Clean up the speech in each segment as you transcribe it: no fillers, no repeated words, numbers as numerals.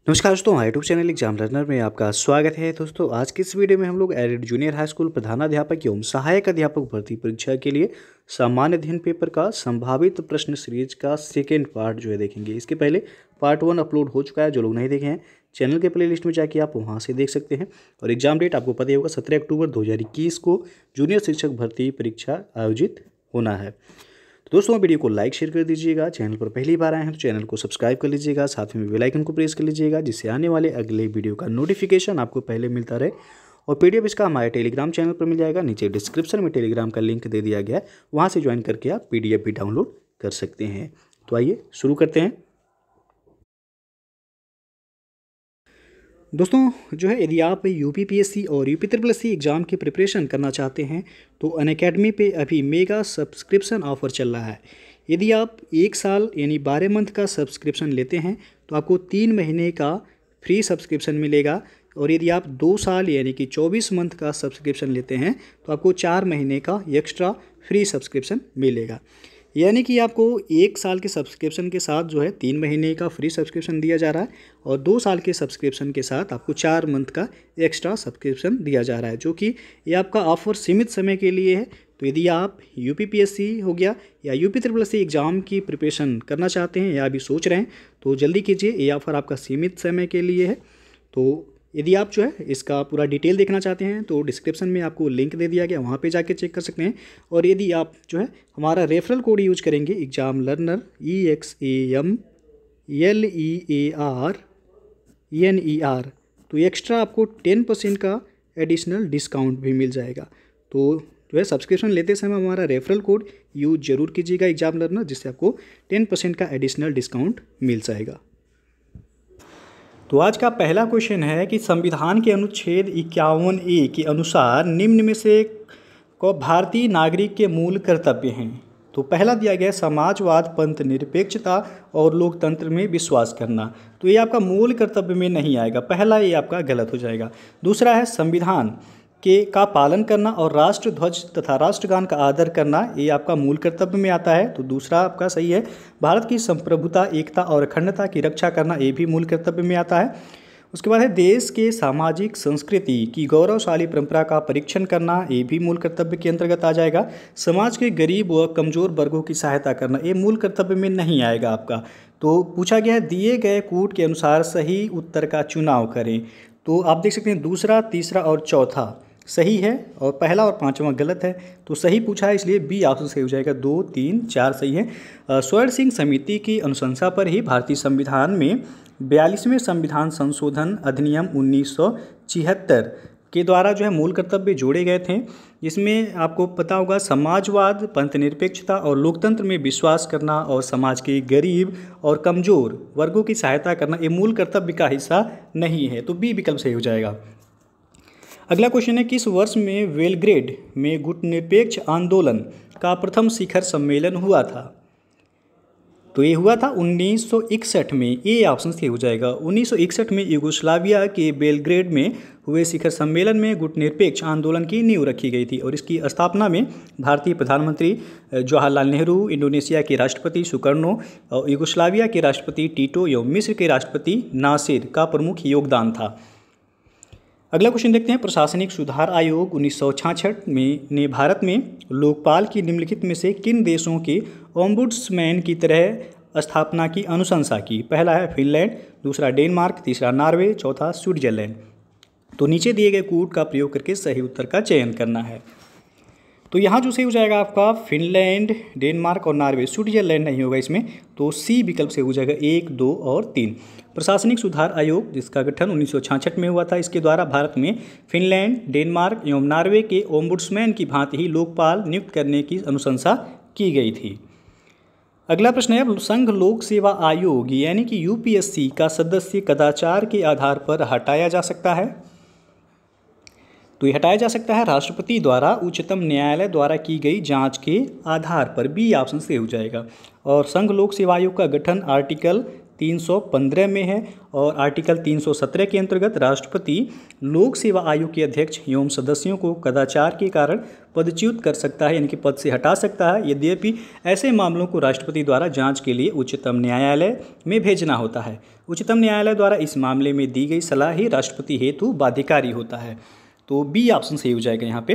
नमस्कार दोस्तों, YouTube channel exam learner में आपका स्वागत है। दोस्तों आज की इस वीडियो में हम लोग एडेड जूनियर हाई स्कूल प्रधानाध्यापक एवं सहायक अध्यापक भर्ती परीक्षा के लिए सामान्य अध्ययन पेपर का संभावित प्रश्न सीरीज का सेकेंड पार्ट जो है देखेंगे। इसके पहले पार्ट 1 अपलोड हो चुका है। जो लोग नहीं देखे हैं चैनल के प्लेलिस्ट में जाके आप वहाँ से देख सकते हैं। और एग्जाम डेट आपको पता ही होगा 17 अक्टूबर 2021 को जूनियर शिक्षक भर्ती परीक्षा आयोजित होना है। तो दोस्तों वीडियो को लाइक शेयर कर दीजिएगा। चैनल पर पहली बार आए हैं तो चैनल को सब्सक्राइब कर लीजिएगा, साथ में बेल आइकन को प्रेस कर लीजिएगा जिससे आने वाले अगले वीडियो का नोटिफिकेशन आपको पहले मिलता रहे। और पीडीएफ इसका हमारे टेलीग्राम चैनल पर मिल जाएगा। नीचे डिस्क्रिप्शन में टेलीग्राम का लिंक दे दिया गया है, वहाँ से ज्वाइन करके आप पीडीएफ भी डाउनलोड कर सकते हैं। तो आइए शुरू करते हैं। दोस्तों जो है यदि आप यूपीपीएससी और यूपीएससी एग्ज़ाम की प्रिपरेशन करना चाहते हैं तो अनअकैडमी पे अभी मेगा सब्सक्रिप्शन ऑफ़र चल रहा है। यदि आप 1 साल यानी 12 मंथ का सब्सक्रिप्शन लेते हैं तो आपको 3 महीने का फ्री सब्सक्रिप्शन मिलेगा। और यदि आप 2 साल यानी कि 24 मंथ का सब्सक्रिप्शन लेते हैं तो आपको 4 महीने का एक्स्ट्रा फ्री सब्सक्रिप्शन मिलेगा। यानी कि आपको 1 साल के सब्सक्रिप्शन के साथ जो है 3 महीने का फ्री सब्सक्रिप्शन दिया जा रहा है और 2 साल के सब्सक्रिप्शन के साथ आपको 4 मंथ का एक्स्ट्रा सब्सक्रिप्शन दिया जा रहा है, जो कि ये आपका ऑफ़र सीमित समय के लिए है। तो यदि आप यूपीपीएससी हो गया या यूपीएससी एग्ज़ाम की प्रिपरेशन करना चाहते हैं या अभी सोच रहे हैं तो जल्दी कीजिए, ये ऑफ़र आपका सीमित समय के लिए है। तो यदि आप जो है इसका पूरा डिटेल देखना चाहते हैं तो डिस्क्रिप्शन में आपको लिंक दे दिया गया, वहाँ पे जाके चेक कर सकते हैं। और यदि आप जो है हमारा रेफरल कोड यूज करेंगे एग्जाम लर्नर EXAMLEARNER तो एक्स्ट्रा आपको 10% का एडिशनल डिस्काउंट भी मिल जाएगा। तो जो है सब्सक्रिप्शन लेते समय हमारा रेफरल कोड यूज जरूर कीजिएगा एग्जाम लर्नर, जिससे आपको 10% का एडिशनल डिस्काउंट मिल जाएगा। तो आज का पहला क्वेश्चन है कि संविधान के अनुच्छेद 51A के अनुसार निम्न में से को भारतीय नागरिक के मूल कर्तव्य हैं। तो पहला दिया गया है समाजवाद, पंथ निरपेक्षता और लोकतंत्र में विश्वास करना। तो ये आपका मूल कर्तव्य में नहीं आएगा, पहला ये आपका गलत हो जाएगा। दूसरा है संविधान का पालन करना और राष्ट्र ध्वज तथा राष्ट्रगान का आदर करना, ये आपका मूल कर्तव्य में आता है। तो दूसरा आपका सही है। भारत की संप्रभुता, एकता और अखंडता की रक्षा करना, ये भी मूल कर्तव्य में आता है। उसके बाद है देश के सामाजिक संस्कृति की गौरवशाली परंपरा का परीक्षण करना, ये भी मूल कर्तव्य के अंतर्गत आ जाएगा। समाज के गरीब व कमज़ोर वर्गों की सहायता करना, ये मूल कर्तव्य में नहीं आएगा आपका। तो पूछा गया है दिए गए कूट के अनुसार सही उत्तर का चुनाव करें। तो आप देख सकते हैं दूसरा, तीसरा और चौथा सही है और पहला और पांचवा गलत है। तो सही पूछा है इसलिए बी ऑप्शन सही हो जाएगा। 2, 3, 4 सही है। स्वर्ण सिंह समिति की अनुशंसा पर ही भारतीय संविधान में 42वें संविधान संशोधन अधिनियम 1976 के द्वारा जो है मूल कर्तव्य जोड़े गए थे, जिसमें आपको पता होगा समाजवाद, पंथ निरपेक्षता और लोकतंत्र में विश्वास करना और समाज के गरीब और कमज़ोर वर्गों की सहायता करना, ये मूल कर्तव्य का हिस्सा नहीं है। तो बी विकल्प सही हो जाएगा। अगला क्वेश्चन है किस वर्ष में बेलग्रेड में गुटनिरपेक्ष आंदोलन का प्रथम शिखर सम्मेलन हुआ था। तो ये हुआ था 1961 में, ये ऑप्शन सही हो जाएगा। 1961 में यूगोस्लाविया के बेलग्रेड में हुए शिखर सम्मेलन में गुटनिरपेक्ष आंदोलन की नींव रखी गई थी और इसकी स्थापना में भारतीय प्रधानमंत्री जवाहरलाल नेहरू, इंडोनेशिया के राष्ट्रपति सुकर्नो और यूगोस्लाविया के राष्ट्रपति टीटो एवं मिस्र के राष्ट्रपति नासिर का प्रमुख योगदान था। अगला क्वेश्चन देखते हैं प्रशासनिक सुधार आयोग 1966 में ने भारत में लोकपाल की निम्नलिखित में से किन देशों के ओम्बुड्समैन की तरह स्थापना की अनुशंसा की। पहला है फिनलैंड, दूसरा डेनमार्क, तीसरा नॉर्वे, चौथा स्विट्जरलैंड। तो नीचे दिए गए कूट का प्रयोग करके सही उत्तर का चयन करना है। तो यहाँ जो सही हो जाएगा आपका फिनलैंड, डेनमार्क और नॉर्वे, स्विट्जरलैंड नहीं होगा इसमें। तो सी विकल्प से हो जाएगा 1, 2 और 3। प्रशासनिक सुधार आयोग जिसका गठन 1966 में हुआ था, इसके द्वारा भारत में फिनलैंड, डेनमार्क एवं नॉर्वे के ओम्बुड्समैन की भांति ही लोकपाल नियुक्त करने की अनुशंसा की गई थी। अगला प्रश्न है संघ लोक सेवा आयोग यानी कि यूपीएससी का सदस्य कदाचार के आधार पर हटाया जा सकता है। तो ये हटाया जा सकता है राष्ट्रपति द्वारा उच्चतम न्यायालय द्वारा की गई जांच के आधार पर, बी ऑप्शन से हो जाएगा। और संघ लोक सेवा आयोग का गठन आर्टिकल 315 में है और आर्टिकल 317 के अंतर्गत राष्ट्रपति लोक सेवा आयोग के अध्यक्ष एवं सदस्यों को कदाचार के कारण पदच्युत कर सकता है, यानी कि पद से हटा सकता है। यद्यपि ऐसे मामलों को राष्ट्रपति द्वारा जांच के लिए उच्चतम न्यायालय में भेजना होता है। उच्चतम न्यायालय द्वारा इस मामले में दी गई सलाह ही राष्ट्रपति हेतु बाध्यकारी होता है। तो बी ऑप्शन सही हो जाएगा यहाँ पे।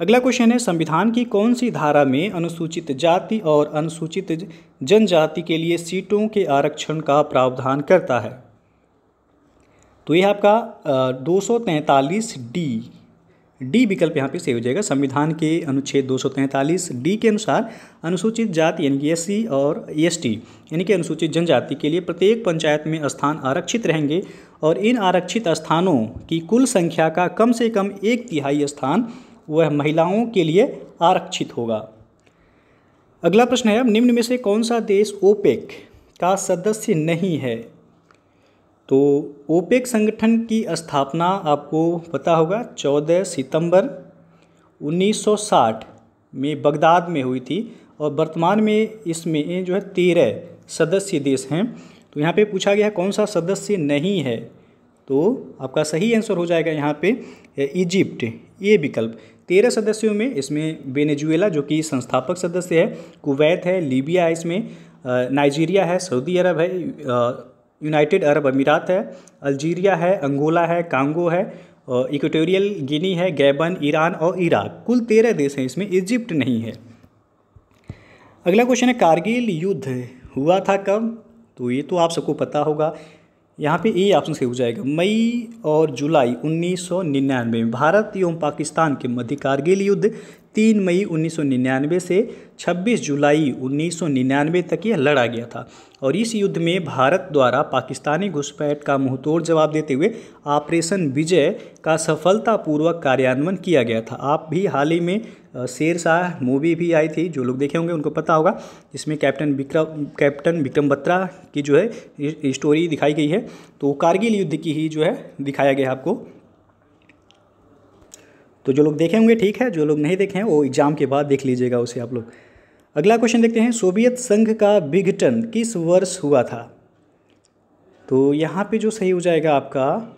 अगला क्वेश्चन है, संविधान की कौन सी धारा में अनुसूचित जाति और अनुसूचित जनजाति के लिए सीटों के आरक्षण का प्रावधान करता है? तो यह आपका 243 डी विकल्प यहाँ पे सही हो जाएगा। संविधान के अनुच्छेद 243 डी के अनुसार अनुसूचित जाति यानी कि एससी और एसटी यानी कि अनुसूचित जनजाति के लिए प्रत्येक पंचायत में स्थान आरक्षित रहेंगे और इन आरक्षित स्थानों की कुल संख्या का कम से कम 1/3 स्थान वह महिलाओं के लिए आरक्षित होगा। अगला प्रश्न है, अब निम्न में से कौन सा देश ओपेक का सदस्य नहीं है? तो ओपेक संगठन की स्थापना आपको पता होगा 14 सितंबर 1960 में बगदाद में हुई थी और वर्तमान में इसमें जो है 13 सदस्य देश हैं। तो यहाँ पे पूछा गया है कौन सा सदस्य नहीं है, तो आपका सही आंसर हो जाएगा यहाँ पे इजिप्ट, ये विकल्प। 13 सदस्यों में इसमें वेनेजुएला जो कि संस्थापक सदस्य है, कुवैत है, लीबिया है, इसमें नाइजीरिया है, सऊदी अरब है, यूनाइटेड अरब अमीरात है, अल्जीरिया है, अंगोला है, कांगो है, इक्वेटोरियल गिनी है, गैबन, ईरान और इराक। कुल 13 देश हैं, इसमें इजिप्ट नहीं है। अगला क्वेश्चन है, कारगिल युद्ध हुआ था कब? तो ये तो आप सबको पता होगा, यहाँ पे ए ऑप्शन से हो जाएगा। मई और जुलाई 1999 में भारत एवं पाकिस्तान के मध्य कारगिल युद्ध 3 मई 1999 से 26 जुलाई 1999 तक यह लड़ा गया था और इस युद्ध में भारत द्वारा पाकिस्तानी घुसपैठ का मुंहतोड़ जवाब देते हुए ऑपरेशन विजय का सफलतापूर्वक कार्यान्वयन किया गया था। आप भी हाल ही में शेरशाह मूवी भी आई थी, जो लोग देखे होंगे उनको पता होगा, जिसमें कैप्टन विक्रम बत्रा की जो है स्टोरी दिखाई गई है। तो कारगिल युद्ध की ही जो है दिखाया गया आपको। तो जो लोग देखे होंगे ठीक है, जो लोग नहीं देखे हैं वो एग्जाम के बाद देख लीजिएगा उसे आप लोग। अगला क्वेश्चन देखते हैं, सोवियत संघ का विघटन किस वर्ष हुआ था? तो यहाँ पे जो सही हो जाएगा आपका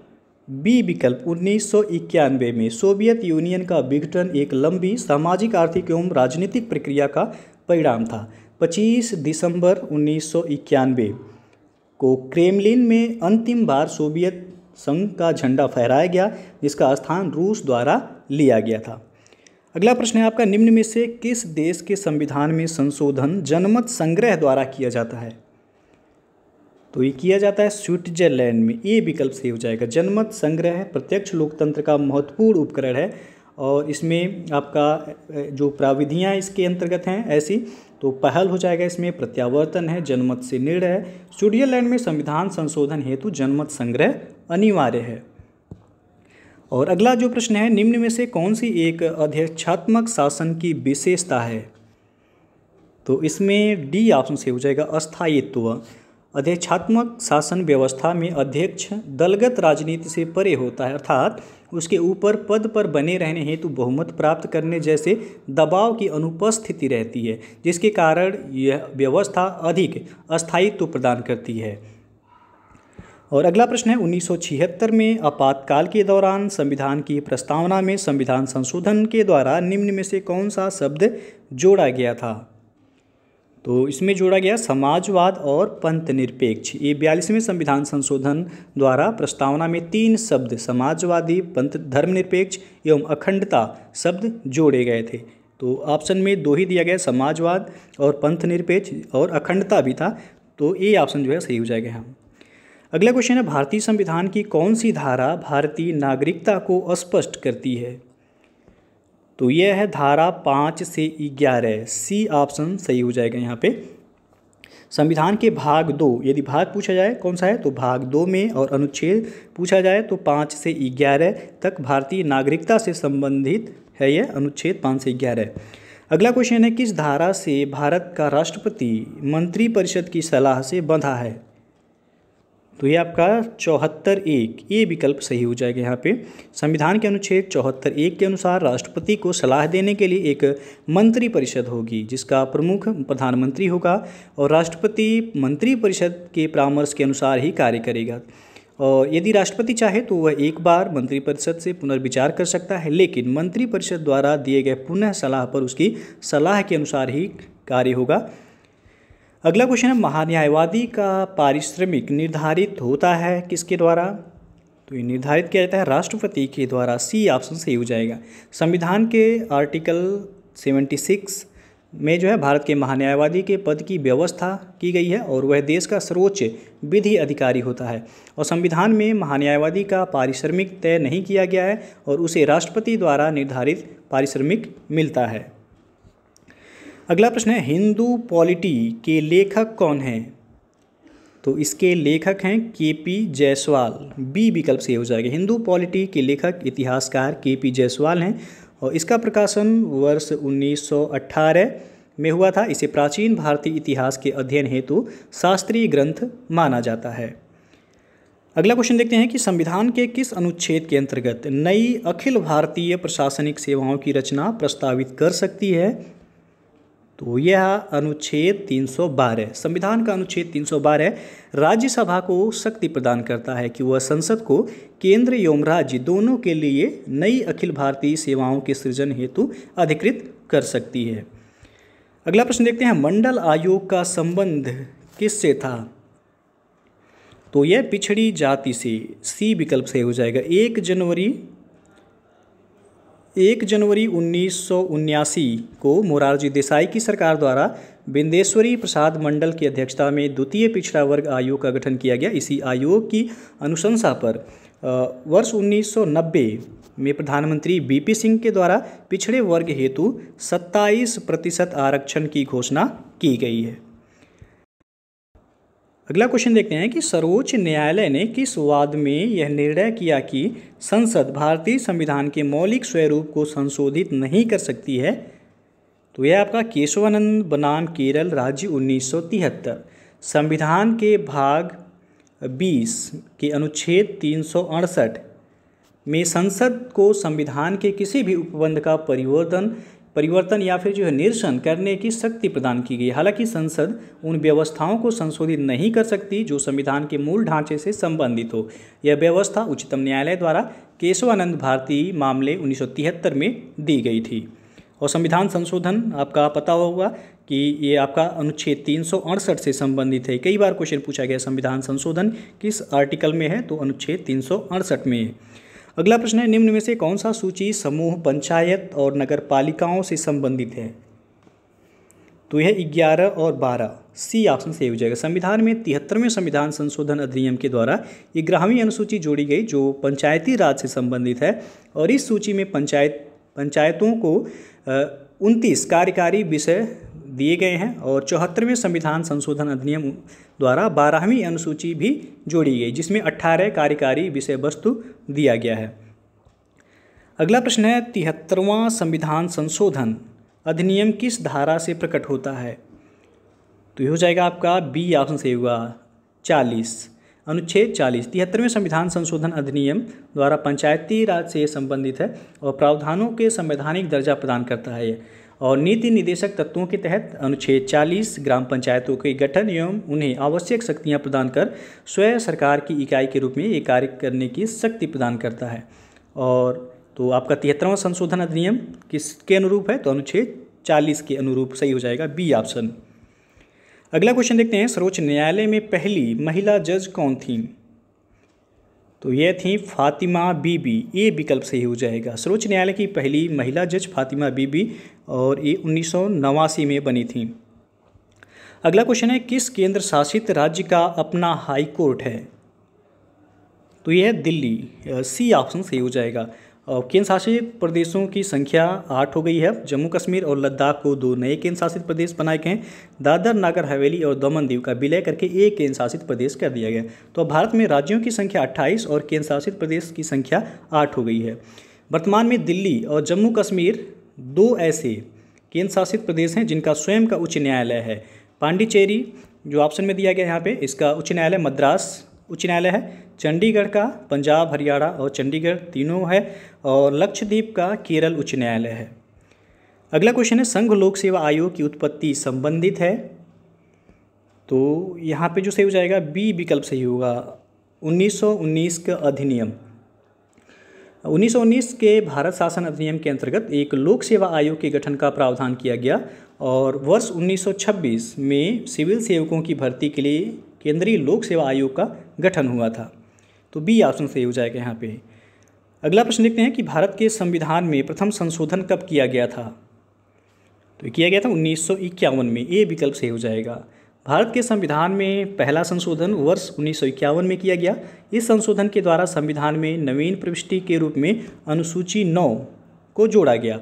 बी विकल्प 1991 में। सोवियत यूनियन का विघटन एक लंबी सामाजिक, आर्थिक एवं राजनीतिक प्रक्रिया का परिणाम था। 25 दिसंबर 1991 को क्रेमलिन में अंतिम बार सोवियत संघ का झंडा फहराया गया, जिसका स्थान रूस द्वारा लिया गया था। अगला प्रश्न है आपका, निम्न में से किस देश के संविधान में संशोधन जनमत संग्रह द्वारा किया जाता है? तो ये किया जाता है स्विट्जरलैंड में, ये विकल्प सही हो जाएगा। जनमत संग्रह प्रत्यक्ष लोकतंत्र का महत्वपूर्ण उपकरण है और इसमें आपका जो प्राविधियाँ इसके अंतर्गत हैं ऐसी, तो पहल हो जाएगा इसमें प्रत्यावर्तन है, जनमत से निर्णय है। स्विट्जरलैंड में संविधान संशोधन हेतु जनमत संग्रह अनिवार्य है। और अगला जो प्रश्न है, निम्न में से कौन सी एक अध्यक्षात्मक शासन की विशेषता है? तो इसमें डी ऑप्शन से हो जाएगा अस्थायित्व। अध्यक्षात्मक शासन व्यवस्था में अध्यक्ष दलगत राजनीति से परे होता है, अर्थात उसके ऊपर पद पर बने रहने हेतु बहुमत प्राप्त करने जैसे दबाव की अनुपस्थिति रहती है, जिसके कारण यह व्यवस्था अधिक अस्थायित्व प्रदान करती है। और अगला प्रश्न है, 1976 में आपातकाल के दौरान संविधान की प्रस्तावना में संविधान संशोधन के द्वारा निम्न में से कौन सा शब्द जोड़ा गया था? तो इसमें जोड़ा गया समाजवाद और पंथ निरपेक्ष। ये 42वें संविधान संशोधन द्वारा प्रस्तावना में 3 शब्द समाजवादी, पंथ धर्मनिरपेक्ष एवं अखंडता शब्द जोड़े गए थे। तो ऑप्शन में 2 ही दिया गया, समाजवाद और पंथ निरपेक्ष, और अखंडता भी था, तो ये ऑप्शन जो है सही हो जाएगा यहाँ। अगला क्वेश्चन है, भारतीय संविधान की कौन सी धारा भारतीय नागरिकता को स्पष्ट करती है? तो यह है धारा 5 से 11, सी ऑप्शन सही हो जाएगा यहाँ पे। संविधान के भाग 2, यदि भाग पूछा जाए कौन सा है तो भाग 2 में, और अनुच्छेद पूछा जाए तो 5 से 11 तक भारतीय नागरिकता से संबंधित है यह अनुच्छेद 5 से 11। अगला क्वेश्चन है, किस धारा से भारत का राष्ट्रपति मंत्रिपरिषद की सलाह से बंधा है? तो ये आपका 74(1) ये विकल्प सही हो जाएगा यहाँ पे। संविधान के अनुच्छेद 74(1) के अनुसार राष्ट्रपति को सलाह देने के लिए एक मंत्री परिषद होगी जिसका प्रमुख प्रधानमंत्री होगा और राष्ट्रपति मंत्री परिषद के परामर्श के अनुसार ही कार्य करेगा। और यदि राष्ट्रपति चाहे तो वह एक बार मंत्रिपरिषद से पुनर्विचार कर सकता है, लेकिन मंत्रिपरिषद द्वारा दिए गए पुनः सलाह पर उसकी सलाह के अनुसार ही कार्य होगा। अगला क्वेश्चन है, महान्यायवादी का पारिश्रमिक निर्धारित होता है किसके द्वारा? तो ये निर्धारित किया जाता है राष्ट्रपति के द्वारा। सी ऑप्शन सही हो जाएगा। संविधान के आर्टिकल 76 में जो है भारत के महान्यायवादी के पद की व्यवस्था की गई है और वह देश का सर्वोच्च विधि अधिकारी होता है। और संविधान में महान्यायवादी का पारिश्रमिक तय नहीं किया गया है और उसे राष्ट्रपति द्वारा निर्धारित पारिश्रमिक मिलता है। अगला प्रश्न है, हिंदू पॉलिटी के लेखक कौन हैं? तो इसके लेखक हैं KP जायसवाल। बी विकल्प से हो जाएगा। हिंदू पॉलिटी के लेखक इतिहासकार KP जायसवाल हैं और इसका प्रकाशन वर्ष 1918 में हुआ था। इसे प्राचीन भारतीय इतिहास के अध्ययन हेतु शास्त्रीय ग्रंथ माना जाता है। अगला क्वेश्चन देखते हैं कि संविधान के किस अनुच्छेद के अंतर्गत नई अखिल भारतीय प्रशासनिक सेवाओं की रचना प्रस्तावित कर सकती है? तो यह अनुच्छेद 312। संविधान का अनुच्छेद 312 राज्यसभा को शक्ति प्रदान करता है कि वह संसद को केंद्र एवं राज्य दोनों के लिए नई अखिल भारतीय सेवाओं के सृजन हेतु अधिकृत कर सकती है। अगला प्रश्न देखते हैं, मंडल आयोग का संबंध किससे था? तो यह पिछड़ी जाति से। सी विकल्प से हो जाएगा। 1 जनवरी 1979 को मोरारजी देसाई की सरकार द्वारा बिंदेश्वरी प्रसाद मंडल की अध्यक्षता में द्वितीय पिछड़ा वर्ग आयोग का गठन किया गया। इसी आयोग की अनुशंसा पर वर्ष 1990 में प्रधानमंत्री BP सिंह के द्वारा पिछड़े वर्ग हेतु 27% आरक्षण की घोषणा की गई है। अगला क्वेश्चन देखते हैं कि सर्वोच्च न्यायालय ने किस वाद में यह निर्णय किया कि संसद भारतीय संविधान के मौलिक स्वरूप को संशोधित नहीं कर सकती है? तो यह आपका केशवानंद बनाम केरल राज्य 1973। संविधान के भाग 20 के अनुच्छेद 368 में संसद को संविधान के किसी भी उपबंध का परिवर्तन या फिर जो है निरसन करने की शक्ति प्रदान की गई। हालांकि संसद उन व्यवस्थाओं को संशोधित नहीं कर सकती जो संविधान के मूल ढांचे से संबंधित हो। यह व्यवस्था उच्चतम न्यायालय द्वारा केशवानंद भारती मामले 1973 में दी गई थी। और संविधान संशोधन आपका पता होगा कि ये आपका अनुच्छेद 368 से संबंधित है। कई बार क्वेश्चन पूछा गया संविधान संशोधन किस आर्टिकल में है? तो अनुच्छेद 368 में है। अगला प्रश्न है, निम्न में से कौन सा सूची समूह पंचायत और नगर पालिकाओं से संबंधित है? तो यह 11 और 12। सी ऑप्शन सही हो जाएगा। संविधान में 73वें संविधान संशोधन अधिनियम के द्वारा 11वीं अनुसूची जोड़ी गई जो पंचायती राज से संबंधित है और इस सूची में पंचायतों को 29 कार्यकारी विषय दिए गए हैं और 74वें संविधान संशोधन अधिनियम द्वारा 12वीं अनुसूची भी जोड़ी गई जिसमें 18 कार्यकारी विषय वस्तु दिया गया है। अगला प्रश्न है, 73वां संविधान संशोधन अधिनियम किस धारा से प्रकट होता है? तो ये हो जाएगा आपका बी ऑप्शन सही होगा। 40 अनुच्छेद 40 73वें संविधान संशोधन अधिनियम द्वारा पंचायती राज से संबंधित है और प्रावधानों के संवैधानिक दर्जा प्रदान करता है और नीति निर्देशक तत्वों के तहत अनुच्छेद 40 ग्राम पंचायतों के गठन एवं उन्हें आवश्यक शक्तियां प्रदान कर स्वयं सरकार की इकाई के रूप में ये कार्य करने की शक्ति प्रदान करता है। और तो आपका 73वां संशोधन अधिनियम किसके अनुरूप है? तो अनुच्छेद 40 के अनुरूप सही हो जाएगा बी ऑप्शन। अगला क्वेश्चन देखते हैं, सर्वोच्च न्यायालय में पहली महिला जज कौन थी? तो यह थी फातिमा बीबी। ये विकल्प सही हो जाएगा। सर्वोच्च न्यायालय की पहली महिला जज फातिमा बीबी और ये 1989 में बनी थी। अगला क्वेश्चन है, किस केंद्र शासित राज्य का अपना हाई कोर्ट है? तो यह है दिल्ली। सी ऑप्शन सही हो जाएगा। और केंद्र शासित प्रदेशों की संख्या 8 हो गई है। जम्मू कश्मीर और लद्दाख को 2 नए केंद्र शासित प्रदेश बनाए गए हैं। दादर नागर हवेली और दमन दीव का विलय करके एक केंद्र शासित प्रदेश कर दिया गया। तो भारत में राज्यों की संख्या 28 और केंद्र शासित प्रदेश की संख्या 8 हो गई है। वर्तमान में दिल्ली और जम्मू कश्मीर 2 ऐसे केंद्र शासित प्रदेश हैं जिनका स्वयं का उच्च न्यायालय है। पांडिचेरी जो ऑप्शन में दिया गया यहाँ पे, इसका उच्च न्यायालय मद्रास उच्च न्यायालय है, चंडीगढ़ का पंजाब हरियाणा और चंडीगढ़ तीनों है, और लक्षद्वीप का केरल उच्च न्यायालय है। अगला क्वेश्चन है, संघ लोक सेवा आयोग की उत्पत्ति संबंधित है। तो यहाँ पे जो सही हो जाएगा बी विकल्प सही होगा, 1919 का अधिनियम। 1919 के भारत शासन अधिनियम के अंतर्गत एक लोक सेवा आयोग के गठन का प्रावधान किया गया और वर्ष 1926 में सिविल सेवकों की भर्ती के लिए केंद्रीय लोक सेवा आयोग का गठन हुआ था। तो बी ऑप्शन सही हो जाएगा यहाँ पे। अगला प्रश्न देखते हैं कि भारत के संविधान में प्रथम संशोधन कब किया गया था। तो किया गया था 1951 में, ए विकल्प सही हो जाएगा। भारत के संविधान में पहला संशोधन वर्ष 1951 में किया गया। इस संशोधन के द्वारा संविधान में नवीन प्रविष्टि के रूप में अनुसूची 9 को जोड़ा गया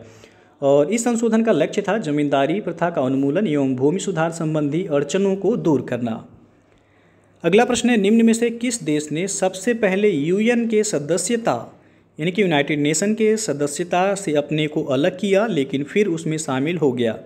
और इस संशोधन का लक्ष्य था जमींदारी प्रथा का उन्मूलन एवं भूमि सुधार संबंधी अड़चनों को दूर करना। अगला प्रश्न है, निम्न में से किस देश ने सबसे पहले यूएन के सदस्यता यानी कि यूनाइटेड नेशन के सदस्यता से अपने को अलग किया लेकिन फिर उसमें शामिल हो गया।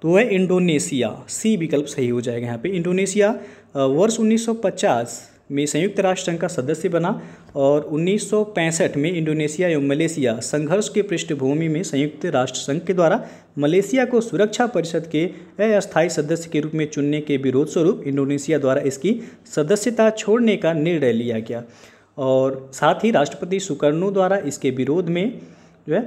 तो है इंडोनेशिया, सी विकल्प सही हो जाएगा यहाँ पे। इंडोनेशिया वर्ष 1950 में संयुक्त राष्ट्र संघ का सदस्य बना और 1965 में इंडोनेशिया एवं मलेशिया संघर्ष के पृष्ठभूमि में संयुक्त राष्ट्र संघ के द्वारा मलेशिया को सुरक्षा परिषद के अस्थायी सदस्य के रूप में चुनने के विरोध स्वरूप इंडोनेशिया द्वारा इसकी सदस्यता छोड़ने का निर्णय लिया गया और साथ ही राष्ट्रपति सुकर्नो द्वारा इसके विरोध में जो है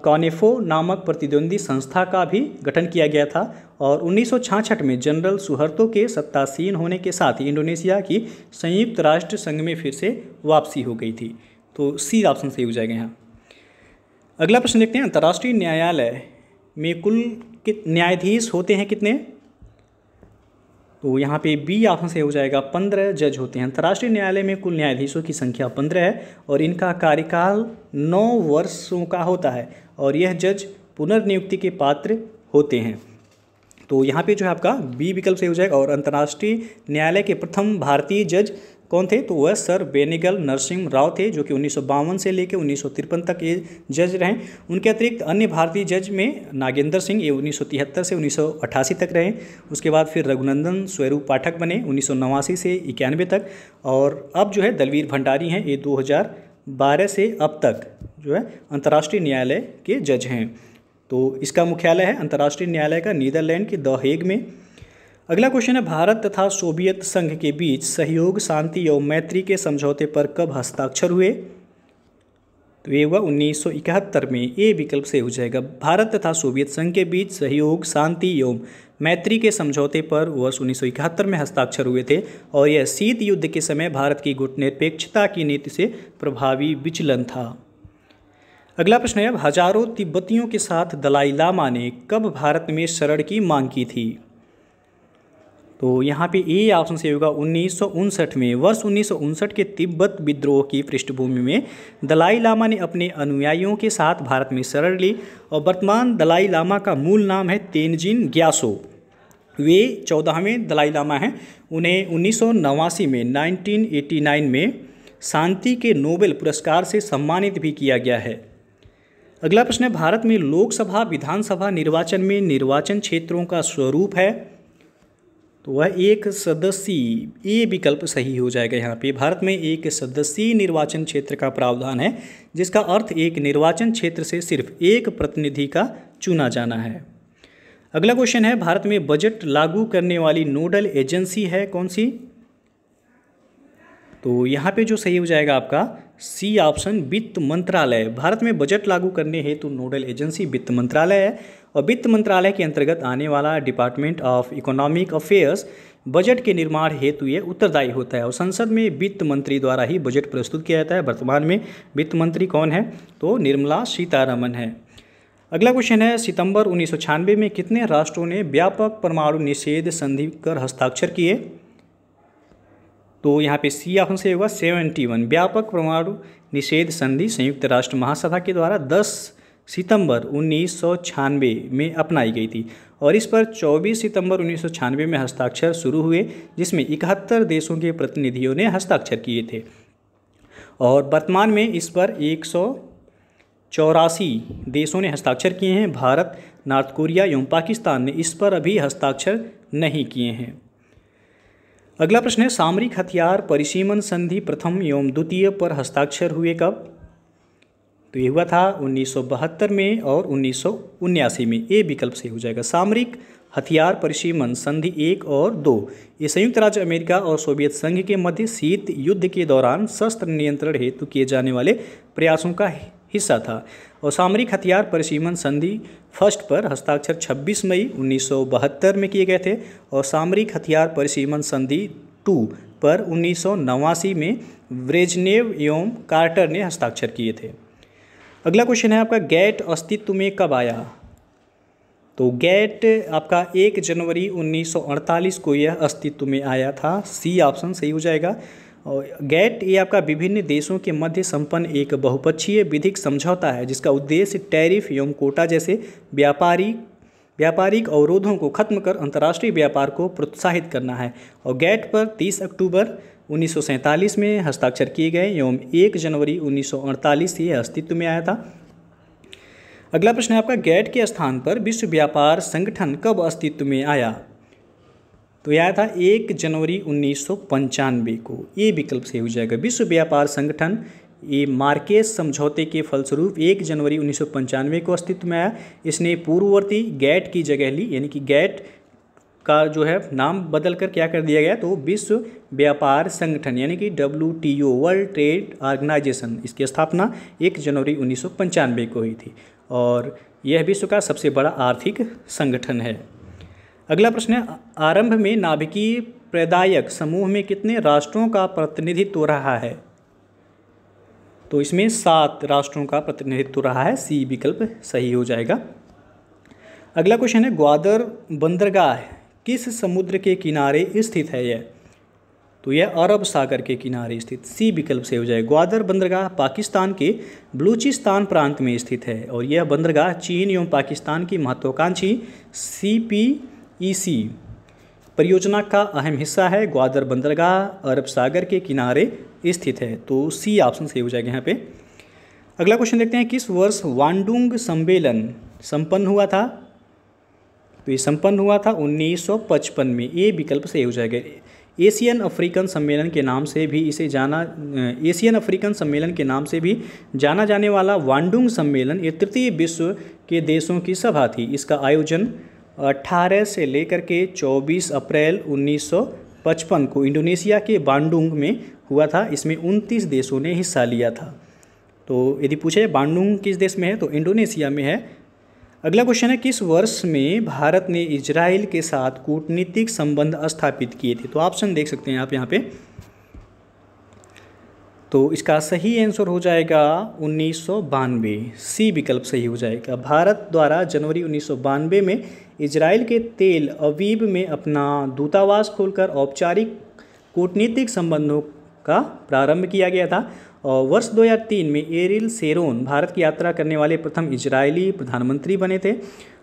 कॉनेफो नामक प्रतिद्वंदी संस्था का भी गठन किया गया था और 1966 में जनरल सुहर्तो के सत्तासीन होने के साथ ही इंडोनेशिया की संयुक्त राष्ट्र संघ में फिर से वापसी हो गई थी। तो सी ऑप्शन सही हो जाएगा यहाँ। अगला प्रश्न देखते हैं, अंतर्राष्ट्रीय न्यायालय में कुल न्यायाधीश होते हैं कितने। तो यहाँ पे बी ऑप्शन से हो जाएगा, 15 जज होते हैं। अंतर्राष्ट्रीय न्यायालय में कुल न्यायाधीशों की संख्या 15 है और इनका कार्यकाल 9 वर्षों का होता है और यह जज पुनर्नियुक्ति के पात्र होते हैं। तो यहाँ पे जो है आपका बी विकल्प से हो जाएगा। और अंतर्राष्ट्रीय न्यायालय के प्रथम भारतीय जज कौन थे, तो वह सर बेनेगल नरसिम्हा राव थे जो कि 1952 से लेकर 1953 तक ये जज रहे। उनके अतिरिक्त अन्य भारतीय जज में नागेंद्र सिंह ये 1973 से 1988 तक रहे। उसके बाद फिर रघुनंदन स्वरूप पाठक बने 1989 से 91 तक और अब जो है दलवीर भंडारी हैं, ये 2012 से अब तक जो है अंतर्राष्ट्रीय न्यायालय के जज हैं। तो इसका मुख्यालय है अंतर्राष्ट्रीय न्यायालय का नीदरलैंड के द हेग में। अगला क्वेश्चन है, भारत तथा सोवियत संघ के बीच सहयोग शांति एवं मैत्री के समझौते पर कब हस्ताक्षर हुए। तो ये हुआ 1971 में, ए विकल्प से हो जाएगा। भारत तथा सोवियत संघ के बीच सहयोग शांति एवं मैत्री के समझौते पर वर्ष 1971 में हस्ताक्षर हुए थे और यह शीत युद्ध के समय भारत की गुटनिरपेक्षता की नीति से प्रभावी विचलन था। अगला प्रश्न है, हजारों तिब्बतियों के साथ दलाई लामा ने कब भारत में शरण की मांग की थी। तो यहाँ पे ए ऑप्शन से होगा 1959 में। वर्ष 1959 के तिब्बत विद्रोह की पृष्ठभूमि में दलाई लामा ने अपने अनुयायियों के साथ भारत में शरण ली और वर्तमान दलाई लामा का मूल नाम है तेनजिन ग्यासो। वे 14वें दलाई लामा हैं। उन्हें 1989 में 1989 में शांति के नोबेल पुरस्कार से सम्मानित भी किया गया है। अगला प्रश्न है, भारत में लोकसभा विधानसभा निर्वाचन में निर्वाचन क्षेत्रों का स्वरूप है। तो वह एक सदस्यीय, ए विकल्प सही हो जाएगा। यहाँ पे भारत में एक सदस्यीय निर्वाचन क्षेत्र का प्रावधान है जिसका अर्थ एक निर्वाचन क्षेत्र से सिर्फ एक प्रतिनिधि का चुना जाना है। अगला क्वेश्चन है, भारत में बजट लागू करने वाली नोडल एजेंसी है कौन सी। तो यहाँ पे जो सही हो जाएगा आपका सी ऑप्शन, वित्त मंत्रालय। भारत में बजट लागू करने हेतु नोडल एजेंसी वित्त मंत्रालय है और वित्त मंत्रालय के अंतर्गत आने वाला department of economic affairs budget के निर्माण हेतु ये उत्तरदायी होता है और संसद में वित्त मंत्री द्वारा ही बजट प्रस्तुत किया जाता है। वर्तमान में वित्त मंत्री कौन है, तो निर्मला सीतारमण है। अगला क्वेश्चन है, सितंबर 1996 में कितने राष्ट्रों ने व्यापक परमाणु निषेध संधि पर हस्ताक्षर किए। तो यहाँ पे सी ऑप्शन से होगा 71। व्यापक परमाणु निषेध संधि संयुक्त राष्ट्र महासभा के द्वारा 10 सितंबर 1996 में अपनाई गई थी और इस पर 24 सितंबर 1996 में हस्ताक्षर शुरू हुए जिसमें 71 देशों के प्रतिनिधियों ने हस्ताक्षर किए थे और वर्तमान में इस पर 184 देशों ने हस्ताक्षर किए हैं। भारत, नॉर्थ कोरिया एवं पाकिस्तान ने इस पर अभी हस्ताक्षर नहीं किए हैं। अगला प्रश्न है, सामरिक हथियार परिसीमन संधि प्रथम एवं द्वितीय पर हस्ताक्षर हुए कब? तो ये हुआ था 1972 में और 1979 में। ए विकल्प से हो जाएगा। सामरिक हथियार परिसीमन संधि 1 और 2 ये संयुक्त राज्य अमेरिका और सोवियत संघ के मध्य शीत युद्ध के दौरान शस्त्र नियंत्रण हेतु किए जाने वाले प्रयासों का हिस्सा था। और सामरिक हथियार परिसीमन संधि फर्स्ट पर हस्ताक्षर 26 मई 1972 में किए गए थे और सामरिक हथियार परिसीमन संधि 2 पर 1989 में ब्रेजनेव एवं कार्टर ने हस्ताक्षर किए थे। अगला क्वेश्चन है आपका, गैट अस्तित्व में कब आया? तो गैट आपका 1 जनवरी 1948 को यह अस्तित्व में आया था। सी ऑप्शन सही हो जाएगा। और गैट ये आपका विभिन्न देशों के मध्य संपन्न एक बहुपक्षीय विधिक समझौता है जिसका उद्देश्य टैरिफ एवं कोटा जैसे व्यापारिक अवरोधों को खत्म कर अंतर्राष्ट्रीय व्यापार को प्रोत्साहित करना है। और गैट पर 30 अक्टूबर 1947 में हस्ताक्षर किए गए एवं 1 जनवरी 1948 से यह अस्तित्व में आया था। अगला प्रश्न है आपका, गैट के स्थान पर विश्व व्यापार संगठन कब अस्तित्व में आया? तो यह आया था 1 जनवरी 1995 को। ये विकल्प से हो जाएगा। विश्व व्यापार संगठन ये मार्केस समझौते के फलस्वरूप 1 जनवरी 1995 को अस्तित्व में आया। इसने पूर्ववर्ती गैट की जगह ली, यानी कि गैट का जो है नाम बदल कर क्या कर दिया गया, तो विश्व व्यापार संगठन यानी कि WTO वर्ल्ड ट्रेड ऑर्गेनाइजेशन, इसकी स्थापना 1 जनवरी 1995 को हुई थी और यह विश्व का सबसे बड़ा आर्थिक संगठन है। अगला प्रश्न है, आरंभ में नाभिकीय प्रदायक समूह में कितने राष्ट्रों का प्रतिनिधित्व रहा है? तो इसमें 7 राष्ट्रों का प्रतिनिधित्व रहा है। सी विकल्प सही हो जाएगा। अगला क्वेश्चन है, ग्वादर बंदरगाह किस समुद्र के किनारे स्थित है? यह तो यह अरब सागर के किनारे स्थित। सी विकल्प से हो जाएगा। ग्वादर बंदरगाह पाकिस्तान के बलूचिस्तान प्रांत में स्थित है और यह बंदरगाह चीन एवं पाकिस्तान की महत्वाकांक्षी CPEC परियोजना का अहम हिस्सा है। ग्वादर बंदरगाह अरब सागर के किनारे स्थित है, तो सी ऑप्शन सही हो जाएगा यहाँ पे। अगला क्वेश्चन देखते हैं, किस वर्ष वांडुंग सम्मेलन संपन्न हुआ था? तो ये संपन्न हुआ था 1955 में। ये विकल्प सही हो जाएगा। एशियन अफ्रीकन सम्मेलन के नाम से भी जाना जाने वाला वांडुंग सम्मेलन ये तृतीय विश्व के देशों की सभा थी। इसका आयोजन 18 से लेकर के 24 अप्रैल 1955 को इंडोनेशिया के बांडुंग में हुआ था। इसमें 29 देशों ने हिस्सा लिया था। तो यदि पूछे बांडुंग किस देश में है, तो इंडोनेशिया में है। अगला क्वेश्चन है, किस वर्ष में भारत ने इजराइल के साथ कूटनीतिक संबंध स्थापित किए थे? तो ऑप्शन देख सकते हैं आप यहाँ पे। तो इसका सही आंसर हो जाएगा 1992। सी विकल्प सही हो जाएगा। भारत द्वारा जनवरी 1992 में इजराइल के तेल अवीव में अपना दूतावास खोलकर औपचारिक कूटनीतिक संबंधों का प्रारंभ किया गया था। और वर्ष 2003 में एरिल शेरोन भारत की यात्रा करने वाले प्रथम इजरायली प्रधानमंत्री बने थे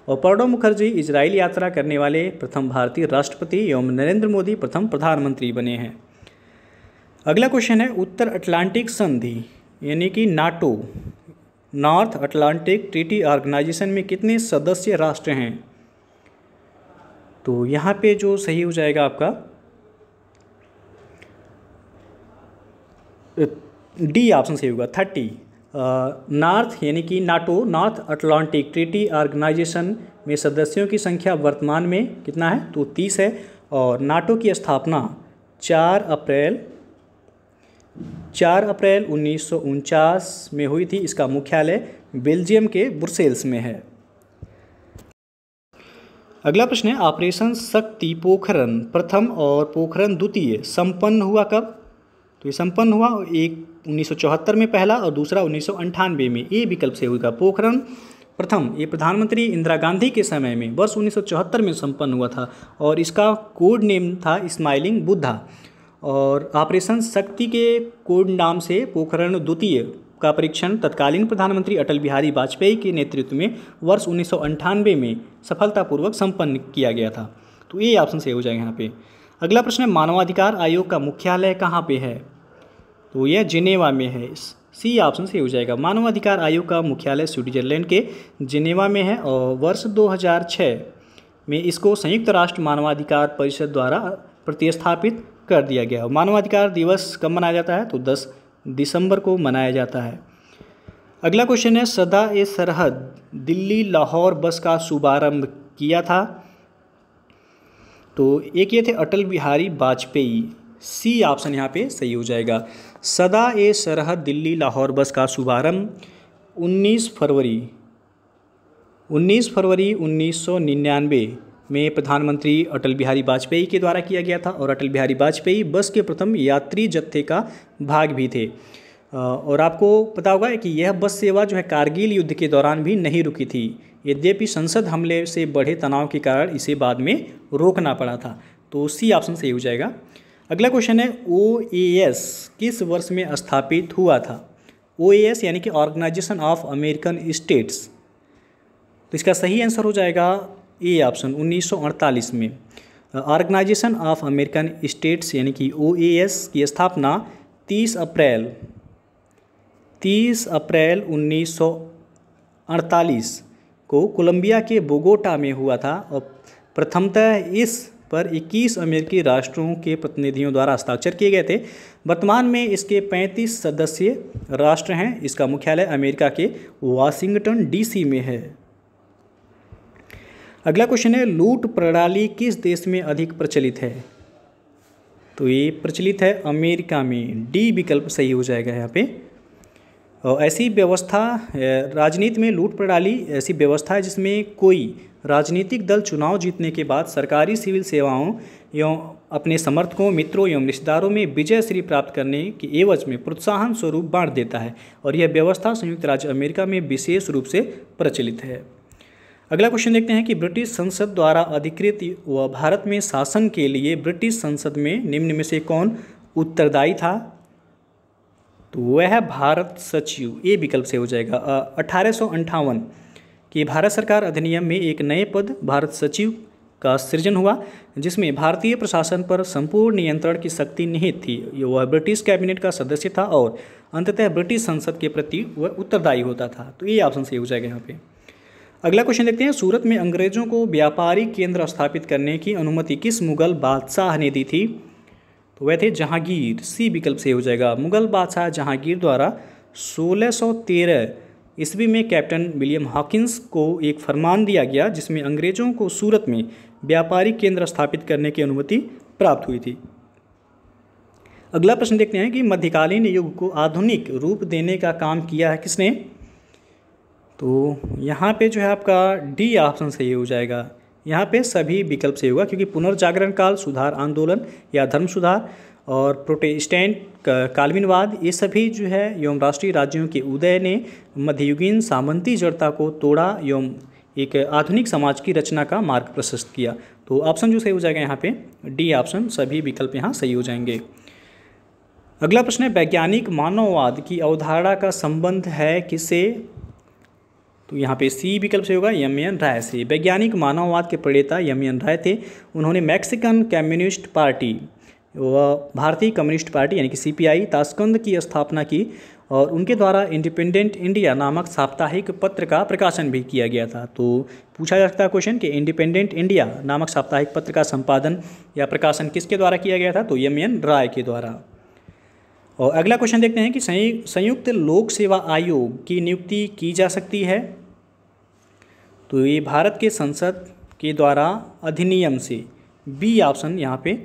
और प्रणब मुखर्जी इजराइल यात्रा करने वाले प्रथम भारतीय राष्ट्रपति एवं नरेंद्र मोदी प्रथम प्रधानमंत्री बने हैं। अगला क्वेश्चन है, उत्तर अटलांटिक संधि यानी कि NATO North Atlantic Treaty Organisation में कितने सदस्य राष्ट्र हैं? तो यहाँ पे जो सही हो जाएगा आपका डी ऑप्शन सही होगा 30। नॉर्थ यानी कि NATO North Atlantic Treaty Organisation में सदस्यों की संख्या वर्तमान में कितना है? तो 30 है और नाटो की स्थापना 4 अप्रैल 1949 में हुई थी। इसका मुख्यालय बेल्जियम के ब्रुसेल्स में है। अगला प्रश्न है, ऑपरेशन शक्ति पोखरण प्रथम और पोखरण द्वितीय संपन्न हुआ कब? तो ये संपन्न हुआ एक 1974 में पहला और दूसरा 1998 में। ये विकल्प से होगा। पोखरण प्रथम ये प्रधानमंत्री इंदिरा गांधी के समय में वर्ष 1974 में संपन्न हुआ था और इसका कोड नेम था स्माइलिंग बुद्धा। और ऑपरेशन शक्ति के कोड नाम से पोखरण द्वितीय का परीक्षण तत्कालीन प्रधानमंत्री अटल बिहारी वाजपेयी के नेतृत्व में वर्ष 1998 में सफलतापूर्वक संपन्न किया गया था। तो ये ऑप्शन सही हो जाएगा यहाँ पे। अगला प्रश्न है, मानवाधिकार आयोग का मुख्यालय कहाँ पे है? तो यह जिनेवा में है। सी ऑप्शन सही हो जाएगा। मानवाधिकार आयोग का मुख्यालय स्विट्जरलैंड के जिनेवा में है और वर्ष 2006 में इसको संयुक्त राष्ट्र मानवाधिकार परिषद द्वारा प्रतिस्थापित कर दिया गया। मानवाधिकार दिवस कब मनाया जाता है? तो 10 दिसंबर को मनाया जाता है। अगला क्वेश्चन है, सदा ए सरहद दिल्ली लाहौर बस का शुभारंभ किया था? तो एक ये थे अटल बिहारी वाजपेयी। सी ऑप्शन यहाँ पे सही हो जाएगा। सदा ए सरहद दिल्ली लाहौर बस का शुभारंभ 19 फरवरी 1999 में प्रधानमंत्री अटल बिहारी वाजपेयी के द्वारा किया गया था। और अटल बिहारी वाजपेयी बस के प्रथम यात्री जत्थे का भाग भी थे। और आपको पता होगा कि यह बस सेवा जो है कारगिल युद्ध के दौरान भी नहीं रुकी थी। यद्यपि संसद हमले से बढ़े तनाव के कारण इसे बाद में रोकना पड़ा था। तो सी ऑप्शन सही हो जाएगा। अगला क्वेश्चन है, OAS किस वर्ष में स्थापित हुआ था? OAS यानी कि ऑर्गेनाइजेशन ऑफ अमेरिकन स्टेट्स। तो इसका सही आंसर हो जाएगा ए ऑप्शन 1948 में। ऑर्गेनाइजेशन ऑफ अमेरिकन स्टेट्स यानी कि OAS की स्थापना 30 अप्रैल 1948 को कोलंबिया के बोगोटा में हुआ था। और प्रथमतः इस पर 21 अमेरिकी राष्ट्रों के प्रतिनिधियों द्वारा हस्ताक्षर किए गए थे। वर्तमान में इसके 35 सदस्य राष्ट्र हैं। इसका मुख्यालय अमेरिका के वाशिंगटन DC में है। अगला क्वेश्चन है, लूट प्रणाली किस देश में अधिक प्रचलित है? तो ये प्रचलित है अमेरिका में। डी विकल्प सही हो जाएगा यहाँ पे। और ऐसी व्यवस्था, राजनीति में लूट प्रणाली ऐसी व्यवस्था है जिसमें कोई राजनीतिक दल चुनाव जीतने के बाद सरकारी सिविल सेवाओं एवं अपने समर्थकों, मित्रों एवं रिश्तेदारों में विजय श्री प्राप्त करने के एवज में प्रोत्साहन स्वरूप बांट देता है। और यह व्यवस्था संयुक्त राज्य अमेरिका में विशेष रूप से प्रचलित है। अगला क्वेश्चन देखते हैं कि ब्रिटिश संसद द्वारा अधिकृत व भारत में शासन के लिए ब्रिटिश संसद में निम्न में से कौन उत्तरदायी था? तो वह है भारत सचिव। ए विकल्प से हो जाएगा। 1858 के भारत सरकार अधिनियम में एक नए पद भारत सचिव का सृजन हुआ, जिसमें भारतीय प्रशासन पर संपूर्ण नियंत्रण की शक्ति निहित थी। वह ब्रिटिश कैबिनेट का सदस्य था और अंततः ब्रिटिश संसद के प्रति वह उत्तरदायी होता था। तो ये ऑप्शन सही हो जाएगा यहाँ पे। अगला क्वेश्चन देखते हैं, सूरत में अंग्रेजों को व्यापारिक केंद्र स्थापित करने की अनुमति किस मुगल बादशाह ने दी थी? तो वह थे जहांगीर। सी विकल्प से हो जाएगा। मुगल बादशाह जहांगीर द्वारा 1613 ईस्वी में कैप्टन विलियम हॉकिंस को एक फरमान दिया गया, जिसमें अंग्रेजों को सूरत में व्यापारिक केंद्र स्थापित करने की अनुमति प्राप्त हुई थी। अगला प्रश्न देखते हैं कि मध्यकालीन युग को आधुनिक रूप देने का काम किया है किसने? तो यहाँ पे जो है आपका डी ऑप्शन सही हो जाएगा। यहाँ पे सभी विकल्प सही होगा, क्योंकि पुनर्जागरण काल, सुधार आंदोलन या धर्म सुधार और प्रोटेस्टेंट काल्विनवाद, ये सभी जो है एवं राष्ट्रीय राज्यों के उदय ने मध्ययुगीन सामंती जड़ता को तोड़ा एवं एक आधुनिक समाज की रचना का मार्ग प्रशस्त किया। तो ऑप्शन जो सही हो जाएगा यहाँ पे डी ऑप्शन, सभी विकल्प यहाँ सही हो जाएंगे। अगला प्रश्न है, वैज्ञानिक मानववाद की अवधारणा का संबंध है किससे? तो यहाँ पे सी विकल्प से होगा, एम.एन. राय से। वैज्ञानिक मानववाद के प्रणेता एम.एन. राय थे। उन्होंने मैक्सिकन कम्युनिस्ट पार्टी व भारतीय कम्युनिस्ट पार्टी यानी कि CPI ताशकंद की स्थापना की और उनके द्वारा इंडिपेंडेंट इंडिया नामक साप्ताहिक पत्र का प्रकाशन भी किया गया था। तो पूछा जा सकता है क्वेश्चन कि इंडिपेंडेंट इंडिया नामक साप्ताहिक पत्र का संपादन या प्रकाशन किसके द्वारा किया गया था? तो एम.एन. राय के द्वारा। और अगला क्वेश्चन देखते हैं कि संयुक्त लोक सेवा आयोग की नियुक्ति की जा सकती है? तो ये भारत के संसद के द्वारा अधिनियम से। बी ऑप्शन यहाँ पे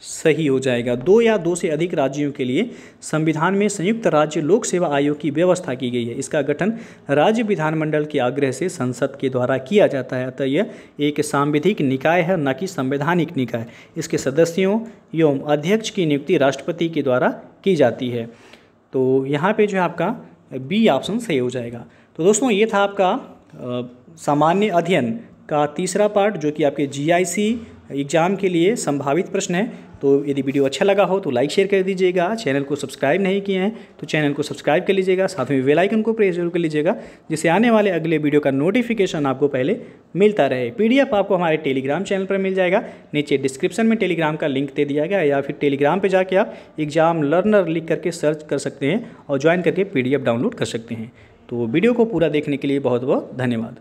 सही हो जाएगा। 2 या 2 से अधिक राज्यों के लिए संविधान में संयुक्त राज्य लोक सेवा आयोग की व्यवस्था की गई है। इसका गठन राज्य विधानमंडल के आग्रह से संसद के द्वारा किया जाता है। अतः यह एक सांविधिक निकाय है, न कि संवैधानिक निकाय। इसके सदस्यों एवं अध्यक्ष की नियुक्ति राष्ट्रपति के द्वारा की जाती है। तो यहाँ पे जो है आपका बी ऑप्शन सही हो जाएगा। तो दोस्तों ये था आपका सामान्य अध्ययन का तीसरा पार्ट, जो कि आपके GIC एग्ज़ाम के लिए संभावित प्रश्न है। तो यदि वीडियो अच्छा लगा हो तो लाइक शेयर कर दीजिएगा। चैनल को सब्सक्राइब नहीं किए हैं तो चैनल को सब्सक्राइब कर लीजिएगा। साथ में बेल आइकन को प्रेस जरूर कर लीजिएगा, जिससे आने वाले अगले वीडियो का नोटिफिकेशन आपको पहले मिलता रहे। PDF आपको हमारे टेलीग्राम चैनल पर मिल जाएगा। नीचे डिस्क्रिप्शन में टेलीग्राम का लिंक दे दिया गया, या फिर टेलीग्राम पर जाके आप एग्जाम लर्नर लिख करके सर्च कर सकते हैं और ज्वाइन करके PDF डाउनलोड कर सकते हैं। तो वीडियो को पूरा देखने के लिए बहुत बहुत धन्यवाद।